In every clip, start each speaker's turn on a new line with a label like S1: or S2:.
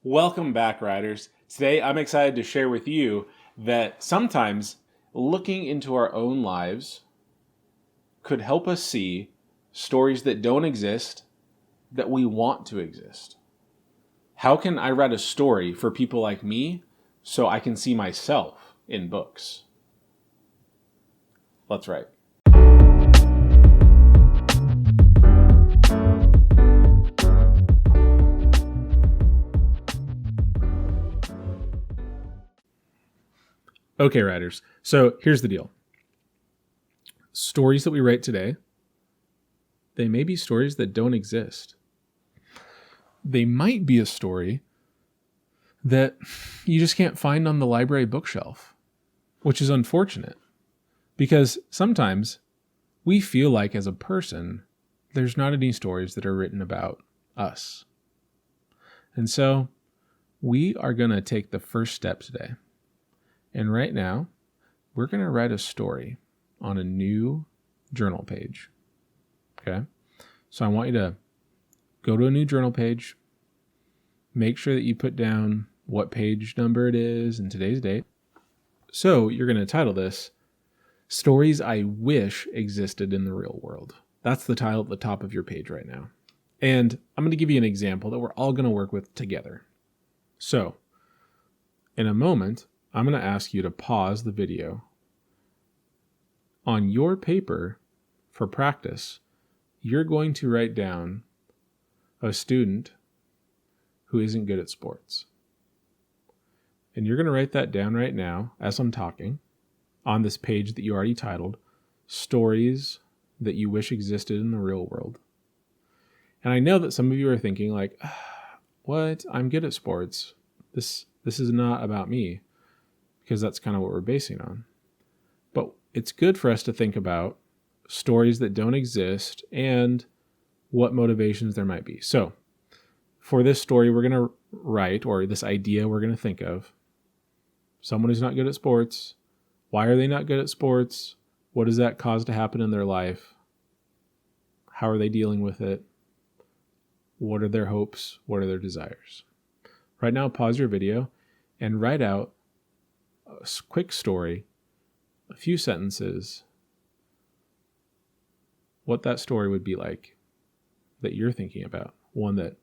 S1: Welcome back, riders. Today I'm excited to share with you that sometimes looking into our own lives could help us see stories that don't exist that we want to exist. How can I write a story for people like me so I can see myself in books? Let's write. Okay, writers. So here's the deal. Stories that we write today, they may be stories that don't exist. They might be a story that you just can't find on the library bookshelf, which is unfortunate because sometimes we feel like as a person, there's not any stories that are written about us. And so we are going to take the first step today. And right now, we're going to write a story on a new journal page. Okay? So I want you to go to a new journal page. Make sure that you put down what page number it is and today's date. So you're going to title this, Stories I Wish Existed in the Real World. That's the title at the top of your page right now. And I'm going to give you an example that we're all going to work with together. So, in a moment, I'm going to ask you to pause the video. On your paper, for practice, you're going to write down a student who isn't good at sports. And you're going to write that down right now as I'm talking on this page that you already titled, Stories That You Wish Existed in the Real World. And I know that some of you are thinking like, what? I'm good at sports. This is not about me, because that's kind of what we're basing on. But it's good for us to think about stories that don't exist and what motivations there might be. So for this story, we're going to write, or this idea we're going to think of, someone who's not good at sports. Why are they not good at sports? What does that cause to happen in their life? How are they dealing with it? What are their hopes? What are their desires? Right now, pause your video and write out a quick story, a few sentences, what that story would be like that you're thinking about, one that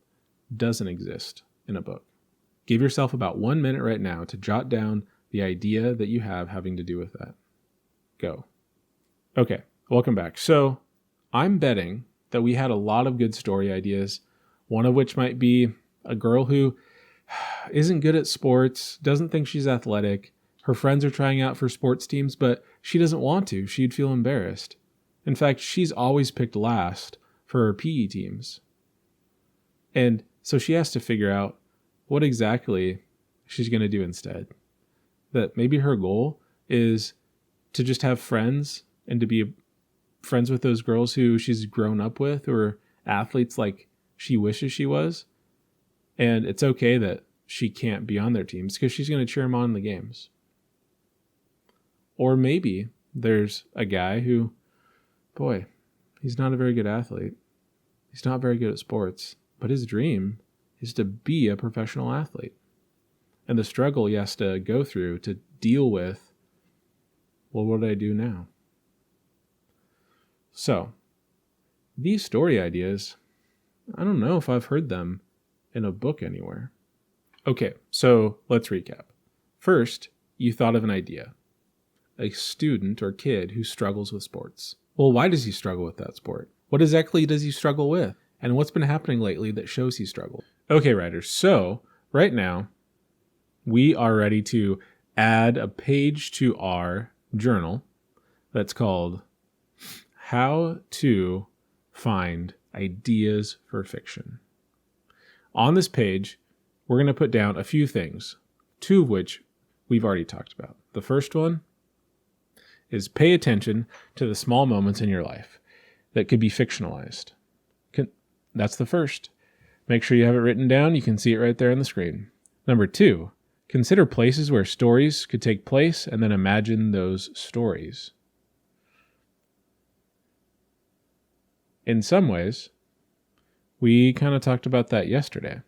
S1: doesn't exist in a book. Give yourself about 1 minute right now to jot down the idea that you have having to do with that. Go. Okay, welcome back. So I'm betting that we had a lot of good story ideas, one of which might be a girl who isn't good at sports, doesn't think she's athletic. Her friends are trying out for sports teams, but she doesn't want to. She'd feel embarrassed. In fact, she's always picked last for her PE teams. And so she has to figure out what exactly she's going to do instead. That maybe her goal is to just have friends and to be friends with those girls who she's grown up with, who are athletes like she wishes she was. And it's okay that she can't be on their teams because she's going to cheer them on in the games. Or maybe there's a guy who, boy, he's not a very good athlete. He's not very good at sports, but his dream is to be a professional athlete. And the struggle he has to go through to deal with, well, what do I do now? So, these story ideas, I don't know if I've heard them in a book anywhere. Okay, so let's recap. First, you thought of an idea. A student or kid who struggles with sports. Well, why does he struggle with that sport? What exactly does he struggle with? And what's been happening lately that shows he struggled? Okay, writers, so right now, we are ready to add a page to our journal that's called How to Find Ideas for Fiction. On this page, we're going to put down a few things, two of which we've already talked about. The first one is pay attention to the small moments in your life that could be fictionalized. That's the first. Make sure you have it written down. You can see it right there on the screen. Number 2, consider places where stories could take place and then imagine those stories. In some ways, we kind of talked about that yesterday.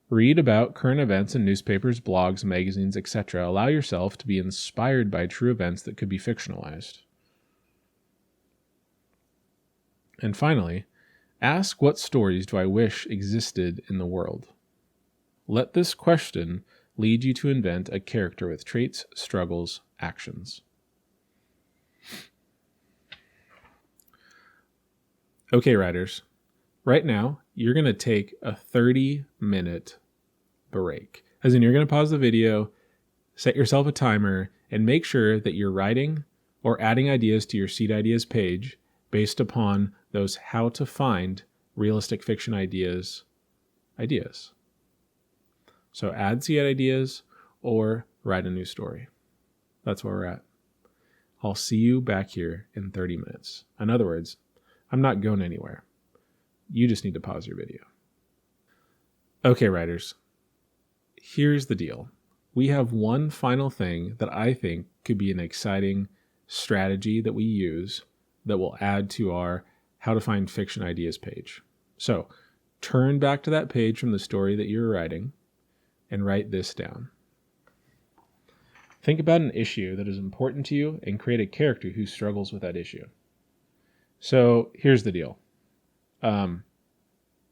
S1: Read about current events in newspapers, blogs, magazines, etc. Allow yourself to be inspired by true events that could be fictionalized. And finally, ask, what stories do I wish existed in the world? Let this question lead you to invent a character with traits, struggles, actions. Okay, writers. Right now, you're going to take a 30-minute break. As in, you're going to pause the video, set yourself a timer, and make sure that you're writing or adding ideas to your Seed Ideas page based upon those how to find realistic fiction ideas. So add Seed Ideas or write a new story. That's where we're at. I'll see you back here in 30 minutes. In other words, I'm not going anywhere. You just need to pause your video. Okay, writers. Here's the deal. We have one final thing that I think could be an exciting strategy that we use that will add to our How to Find Fiction Ideas page. So turn back to that page from the story that you're writing and write this down. Think about an issue that is important to you and create a character who struggles with that issue. So here's the deal.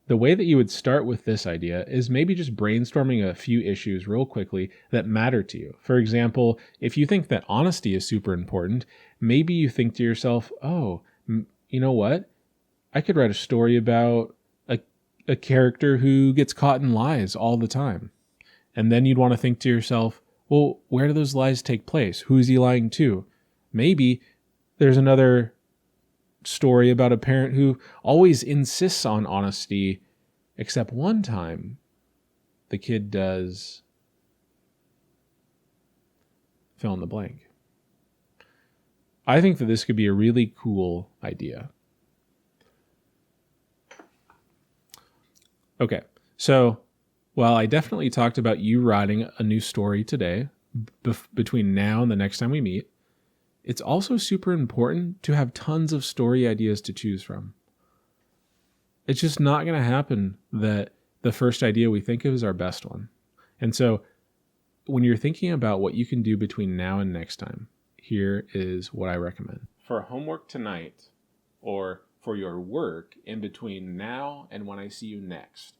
S1: The way that you would start with this idea is maybe just brainstorming a few issues real quickly that matter to you. For example, if you think that honesty is super important, maybe you think to yourself, oh, you know what? I could write a story about a character who gets caught in lies all the time. And then you'd want to think to yourself, well, where do those lies take place? Who is he lying to? Maybe there's another story about a parent who always insists on honesty, except one time the kid does fill in the blank. I think that this could be a really cool idea. Okay, so while I definitely talked about you writing a new story today, between now and the next time we meet, it's also super important to have tons of story ideas to choose from. It's just not going to happen that the first idea we think of is our best one. And so when you're thinking about what you can do between now and next time, here is what I recommend. For homework tonight, or for your work in between now and when I see you next,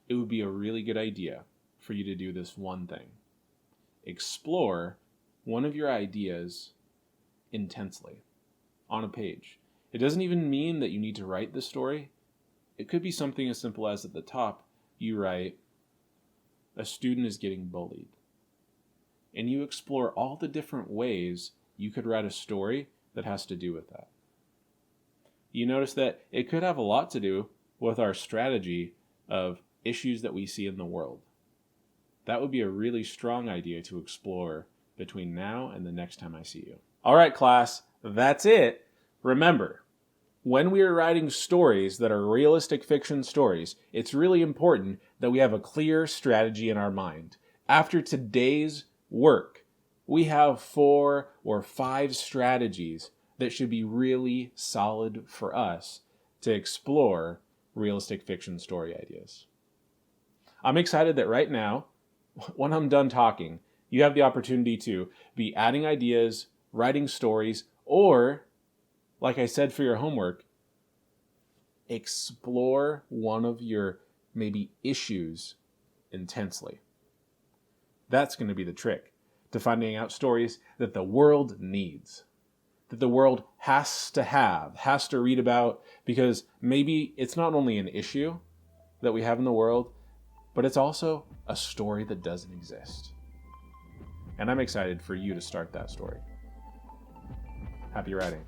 S1: it would be a really good idea for you to do this one thing. Explore one of your ideas intensely on a page. It doesn't even mean that you need to write the story. It could be something as simple as at the top, you write, a student is getting bullied. And you explore all the different ways you could write a story that has to do with that. You notice that it could have a lot to do with our strategy of issues that we see in the world. That would be a really strong idea to explore between now and the next time I see you. All right, class, that's it. Remember, when we are writing stories that are realistic fiction stories, it's really important that we have a clear strategy in our mind. After today's work, we have 4 or 5 strategies that should be really solid for us to explore realistic fiction story ideas. I'm excited that right now, when I'm done talking, you have the opportunity to be adding ideas, writing stories, or, like I said for your homework, explore one of your maybe issues intensely. That's going to be the trick to finding out stories that the world needs, that the world has to read about, because maybe it's not only an issue that we have in the world, but it's also a story that doesn't exist. And I'm excited for you to start that story. Happy writing.